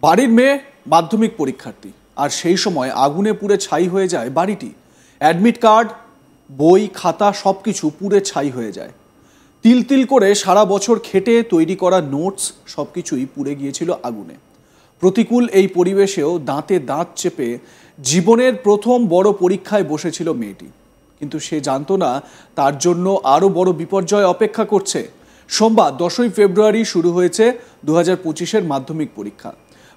বাড়ির মেয়ে মাধ্যমিক পরীক্ষার্থী, আর সেই সময় আগুনে পুড়ে ছাই হয়ে যায় বাড়িটি। অ্যাডমিট কার্ড, বই, খাতা সবকিছু পুড়ে ছাই হয়ে যায়। তিল তিল করে সারা বছর খেটে তৈরি করা নোটস সবকিছুই পুড়ে গিয়েছিল আগুনে। প্রতিকূল এই পরিবেশেও দাঁতে দাঁত চেপে জীবনের প্রথম বড় পরীক্ষায় বসেছিল মেয়েটি, কিন্তু সে জানতো না তার জন্য আরও বড় বিপর্যয় অপেক্ষা করছে। সোমবার 10ই ফেব্রুয়ারি শুরু হয়েছে 2025-এর মাধ্যমিক পরীক্ষা।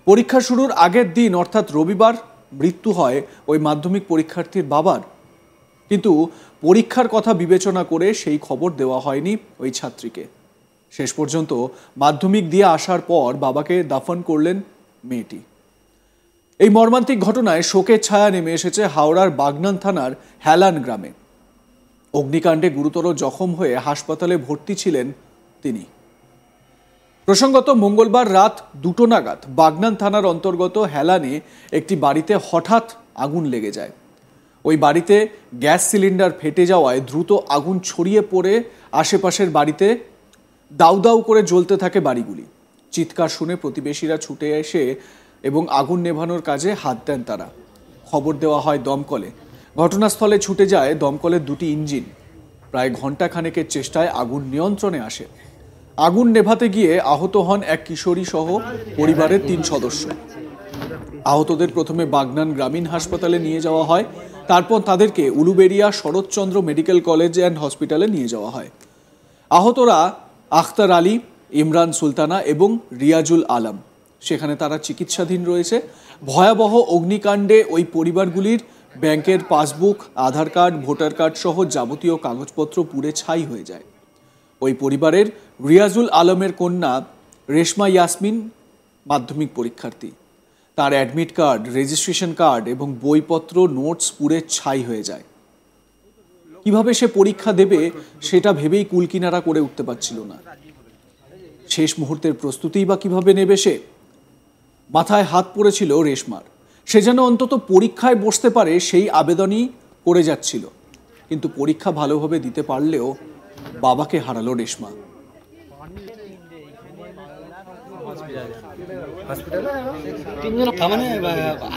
পরীক্ষা শুরুর আগের দিন অর্থাৎ রবিবার মৃত্যু হয় ওই মাধ্যমিক পরীক্ষার্থীর বাবার, কিন্তু পরীক্ষার কথা বিবেচনা করে সেই খবর দেওয়া হয়নি ওই ছাত্রীকে। শেষ পর্যন্ত মাধ্যমিক দিয়ে আসার পর বাবাকে দাফন করলেন মেয়েটি। এই মর্মান্তিক ঘটনায় শোকের ছায়া নেমে এসেছে হাওড়ার বাগনান থানার হেলান গ্রামে। অগ্নিকাণ্ডে গুরুতর জখম হয়ে হাসপাতালে ভর্তি ছিলেন তিনি। প্রসঙ্গত, মঙ্গলবার রাত 2টো নাগাদ বাগনান থানার অন্তর্গত হেলানে একটি বাড়িতে হঠাৎ আগুন লেগে যায়। ওই বাড়িতে গ্যাস সিলিন্ডার ফেটে যাওয়ায় দ্রুত আগুন ছড়িয়ে পড়ে আশেপাশের বাড়িতে দাউ দাউ করে জ্বলতে থাকে বাড়িগুলি। চিৎকার শুনে প্রতিবেশীরা ছুটে এসে এবং আগুন নেভানোর কাজে হাত দেন তারা। খবর দেওয়া হয় দমকলে। ঘটনাস্থলে ছুটে যায় দমকলের 2টি ইঞ্জিন। প্রায় ঘন্টা খানেকের চেষ্টায় আগুন নিয়ন্ত্রণে আসে। আগুন নেভাতে গিয়ে আহত হন এক কিশোরী সহ পরিবারের 3 সদস্য। আহতদের প্রথমে বাগনান গ্রামীণ হাসপাতালে নিয়ে যাওয়া হয়, তারপর তাদেরকে Uluberia Saratchandra medical college and হসপিটালে নিয়ে যাওয়া হয়। আহতরা আখতার আলী, ইমরান সুলতানা এবং রিয়াজুল আলম। সেখানে তারা চিকিৎসাধীন রয়েছে। ভয়াবহ অগ্নিকাণ্ডে ওই পরিবারগুলির ব্যাংকের পাসবুক, আধার কার্ড, ভোটার কার্ড সহ যাবতীয় কাগজপত্র পুড়ে ছাই হয়ে যায়। ওই পরিবারের রিয়াজুল আলমের কন্যা রেশমা ইয়াসমিন মাধ্যমিক পরীক্ষার্থী। তার অ্যাডমিট কার্ড, রেজিস্ট্রেশন কার্ড এবং বইপত্র, নোটস পুড়ে ছাই হয়ে যায়। কিভাবে সে পরীক্ষা দেবে সেটা ভেবেই কুলকিনারা করে উঠতে পারছিল না। শেষ মুহূর্তের প্রস্তুতিই বা কিভাবে নেবে সে? মাথায় হাত পড়েছিল রেশমার। সে যেন অন্তত পরীক্ষায় বসতে পারে সেই আবেদনই করে যাচ্ছিল, কিন্তু পরীক্ষা ভালোভাবে দিতে পারলেও বাবাকে হারালো রেশমা।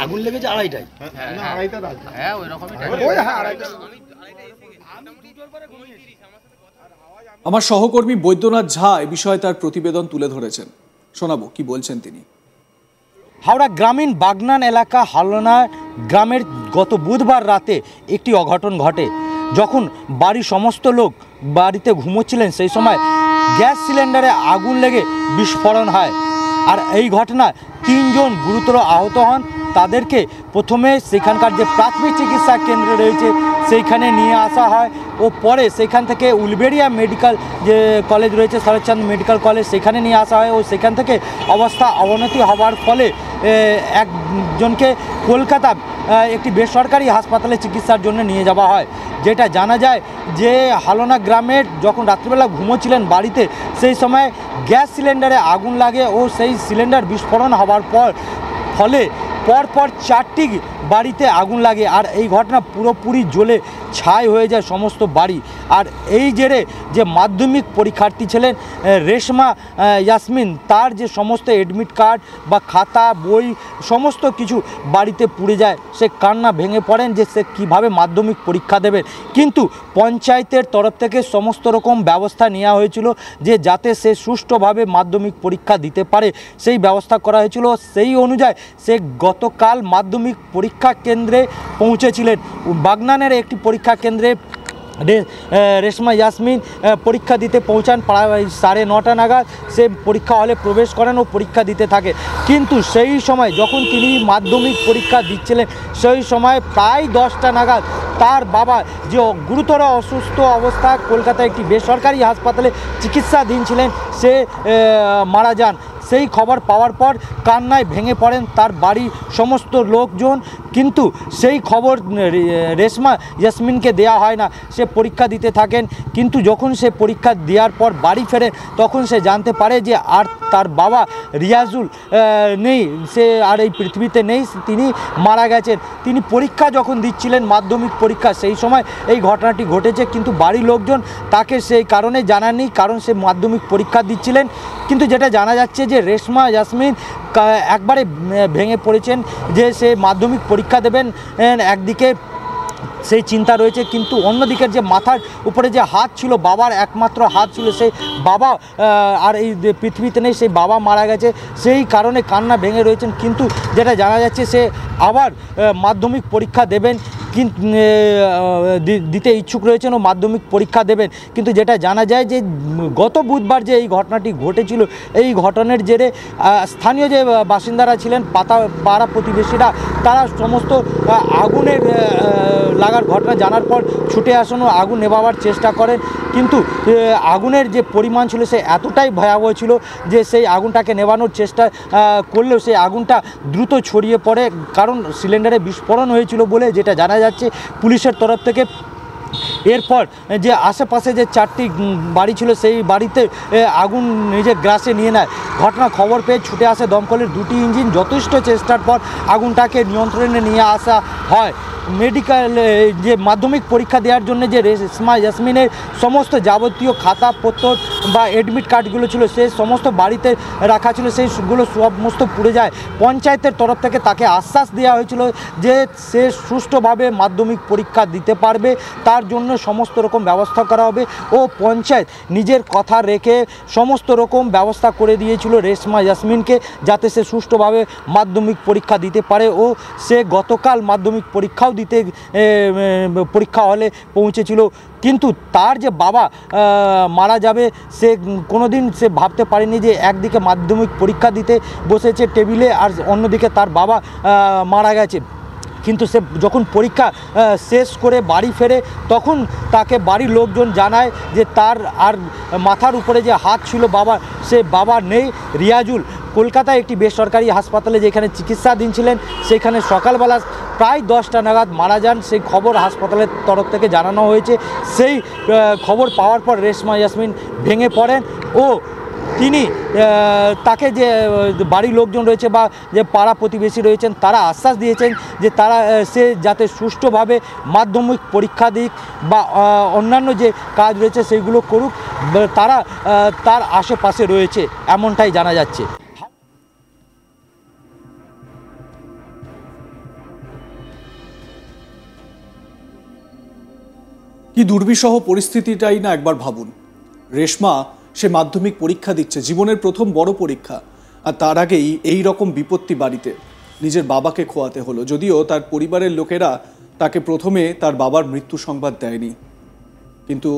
আগুন লেগেছে 2:30টায়। আমার সহকর্মী বৈদ্যনাথ ঝা এ বিষয়ে তার প্রতিবেদন তুলে ধরেছেন, শোনাবো কি বলছেন তিনি। হাওড়া গ্রামীণ বাগনান এলাকা হালনা গ্রামের গত বুধবার রাতে একটি অঘটন ঘটে। যখন বাড়ির সমস্ত লোক বাড়িতে ঘুমোচ্ছিলেন সেই সময় গ্যাস সিলিন্ডারে আগুন লেগে বিস্ফোরণ হয়। আর এই ঘটনায় 3 জন গুরুতর আহত হন। তাদেরকে প্রথমে সেখানকার যে প্রাথমিক চিকিৎসা কেন্দ্র রয়েছে সেইখানে নিয়ে আসা হয় ও পরে সেখান থেকে উলবেড়িয়া মেডিকেল যে কলেজ রয়েছে, শরৎচন্দ্র মেডিকেল কলেজ, সেখানে নিয়ে আসা হয় ও সেখান থেকে অবস্থা অবনতি হওয়ার ফলে একজনকে কলকাতা একটি বেসরকারি হাসপাতালে চিকিৎসার জন্য নিয়ে যাওয়া হয়। যেটা জানা যায় যে হালনা গ্রামের যখন রাত্রিবেলা ঘুমোচ্ছিলেন বাড়িতে, সেই সময় গ্যাস সিলিন্ডারে আগুন লাগে ও সেই সিলিন্ডার বিস্ফোরণ হওয়ার ফলে পরপর 4টি বাড়িতে আগুন লাগে। আর এই ঘটনা পুরোপুরি জ্বলে ছাই হয়ে যায় সমস্ত বাড়ি। আর এই জেরে যে মাধ্যমিক পরীক্ষার্থী ছিলেন রেশমা ইয়াসমিন, তার যে সমস্ত অ্যাডমিট কার্ড বা খাতা, বই সমস্ত কিছু বাড়িতে পুড়ে যায়। সে কান্না ভেঙে পড়েন যে সে কীভাবে মাধ্যমিক পরীক্ষা দেবেন। কিন্তু পঞ্চায়েতের তরফ থেকে সমস্ত রকম ব্যবস্থা নেওয়া হয়েছিল যে যাতে সে সুষ্ঠুভাবে মাধ্যমিক পরীক্ষা দিতে পারে, সেই ব্যবস্থা করা হয়েছিল। সেই অনুযায়ী সে গতকাল মাধ্যমিক পরীক্ষা কেন্দ্রে পৌঁছেছিলেন। বাগনানের একটি পরীক্ষা কেন্দ্রে রেশমা ইয়াসমিন পরীক্ষা দিতে পৌঁছান। প্রায় 9:30 নাগাদ সে পরীক্ষা হলে প্রবেশ করেন ও পরীক্ষা দিতে থাকে। কিন্তু সেই সময় যখন তিনি মাধ্যমিক পরীক্ষা দিচ্ছিলেন সেই সময় প্রায় 10টা নাগাদ তার বাবা, যে গুরুতর অসুস্থ অবস্থা, কলকাতায় একটি বেসরকারি হাসপাতালে চিকিৎসাধীন ছিলেন, সে মারা যান। সেই খবর পাওয়ার পর কান্নায় ভেঙে পড়েন তার বাড়ির সমস্ত লোকজন। কিন্তু সেই খবর রেশমা ইয়াসমিনকে দেওয়া হয় না। সে পরীক্ষা দিতে থাকেন। কিন্তু যখন সে পরীক্ষা দেওয়ার পর বাড়ি ফেরেন তখন সে জানতে পারে যে আর তার বাবা রিয়াজুল নেই, সে আর এই পৃথিবীতে নেই, তিনি মারা গেছেন। তিনি পরীক্ষা যখন দিচ্ছিলেন মাধ্যমিক পরীক্ষা, সেই সময় এই ঘটনাটি ঘটেছে। কিন্তু বাড়ির লোকজন তাকে সেই কারণে জানাননি, কারণ সে মাধ্যমিক পরীক্ষা দিচ্ছিলেন। কিন্তু যেটা জানা যাচ্ছে যে যে রেশমা ইয়াসমিন একবারে ভেঙে পড়েছেন যে সে মাধ্যমিক পরীক্ষা দেবেন, একদিকে সেই চিন্তা রয়েছে, কিন্তু অন্যদিকের যে মাথার উপরে যে হাত ছিল, বাবার একমাত্র হাত ছিল, সেই বাবা আর এই পৃথিবীতে নেই, সেই বাবা মারা গেছে, সেই কারণে কান্না ভেঙে রয়েছেন। কিন্তু যেটা জানা যাচ্ছে সে আবার মাধ্যমিক পরীক্ষা দেবেন, দিতে ইচ্ছুক রয়েছেন ও মাধ্যমিক পরীক্ষা দেবেন। কিন্তু যেটা জানা যায় যে গত বুধবার যে এই ঘটনাটি ঘটেছিল, এই ঘটনার জেরে স্থানীয় যে বাসিন্দারা ছিলেন, পাড়া প্রতিবেশীরা, তারা সমস্ত আগুনের লাগার ঘটনা জানার পর ছুটে আসেন ও আগুন নেভাবার চেষ্টা করেন। কিন্তু আগুনের যে পরিমাণ ছিল সে এতটাই ভয়াবহ ছিল যে সেই আগুনটাকে নেভানোর চেষ্টা করলেও সেই আগুনটা দ্রুত ছড়িয়ে পড়ে, কারণ সিলিন্ডারে বিস্ফোরণ হয়েছিল বলে যেটা জানা যাচ্ছে পুলিশের তরফ থেকে। এরপর যে আশেপাশে যে 4টি বাড়ি ছিল সেই বাড়িতে আগুন নিজের গ্রাসে নিয়ে নেয়। ঘটনা খবর পেয়ে ছুটে আসে দমকলের 2টি ইঞ্জিন, যথেষ্ট চেষ্টার পর আগুনটাকে নিয়ন্ত্রণে নিয়ে আসা হয়। মেডিকেল যে মাধ্যমিক পরীক্ষা দেওয়ার জন্য যে রেশমা ইয়াসমিনের সমস্ত যাবতীয় খাতাপত্র বা অ্যাডমিট কার্ডগুলো ছিল সে সমস্ত বাড়িতে রাখা ছিল, সেইগুলো সমস্ত পুড়ে যায়। পঞ্চায়েতের তরফ থেকে তাকে আশ্বাস দেওয়া হয়েছিল যে সে সুষ্ঠুভাবে মাধ্যমিক পরীক্ষা দিতে পারবে, তার জন্য সমস্ত রকম ব্যবস্থা করা হবে। ও পঞ্চায়েত নিজের কথা রেখে সমস্ত রকম ব্যবস্থা করে দিয়েছিল রেশমা ইয়াসমিনকে, যাতে সে সুষ্ঠুভাবে মাধ্যমিক পরীক্ষা দিতে পারে। ও সে গতকাল মাধ্যমিক পরীক্ষাও দিতে পরীক্ষা হলে পৌঁছেছিল। কিন্তু তার যে বাবা মারা যাবে সে কোনোদিন সে ভাবতে পারেনি যে একদিকে মাধ্যমিক পরীক্ষা দিতে বসেছে টেবিলে আর অন্যদিকে তার বাবা মারা গেছে। কিন্তু সে যখন পরীক্ষা শেষ করে বাড়ি ফেরে তখন তাকে বাড়ির লোকজন জানায় যে তার আর মাথার উপরে যে হাত ছিল বাবার, সে বাবা নেই। রিয়াজুল কলকাতায় একটি বেসরকারি হাসপাতালে যেখানে চিকিৎসাধীন ছিলেন, সেখানে সকালবেলা প্রায় 10টা নাগাদ মারা যান। সেই খবর হাসপাতালের তরফ থেকে জানানো হয়েছে। সেই খবর পাওয়ার পর রেশমা ইয়াসমিন ভেঙে পড়েন ও তিনি তাকে যে বাড়ির লোকজন রয়েছে বা যে পাড়া প্রতিবেশী রয়েছেন তারা আশ্বাস দিয়েছেন যে তারা সে যাতে সুষ্ঠুভাবে মাধ্যমিক পরীক্ষা দিক বা অন্যান্য যে কাজ রয়েছে সেইগুলো করুক, তারা তার আশেপাশে রয়েছে এমনটাই জানা যাচ্ছে। কি দুর্বিষহ পরিস্থিতিটাই না একবার ভাবুন। রেশমা সে মাধ্যমিক পরীক্ষা দিচ্ছে, জীবনের প্রথম বড় পরীক্ষা, আর তার আগেই এই রকম বিপত্তি বাড়িতে নিজের বাবাকে খোয়াতে হলো। যদিও তার পরিবারের লোকেরা তাকে প্রথমে তার বাবার মৃত্যু সংবাদ দেয়নি, কিন্তু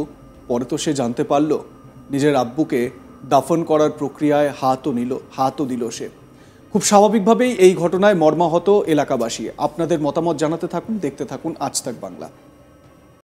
পরে তো সে জানতে পারল নিজের আব্বুকে দাফন করার প্রক্রিয়ায় হাতও দিল সে। খুব স্বাভাবিকভাবেই এই ঘটনায় মর্মাহত এলাকাবাসী। আপনাদের মতামত জানাতে থাকুন, দেখতে থাকুন আজ তাক বাংলা।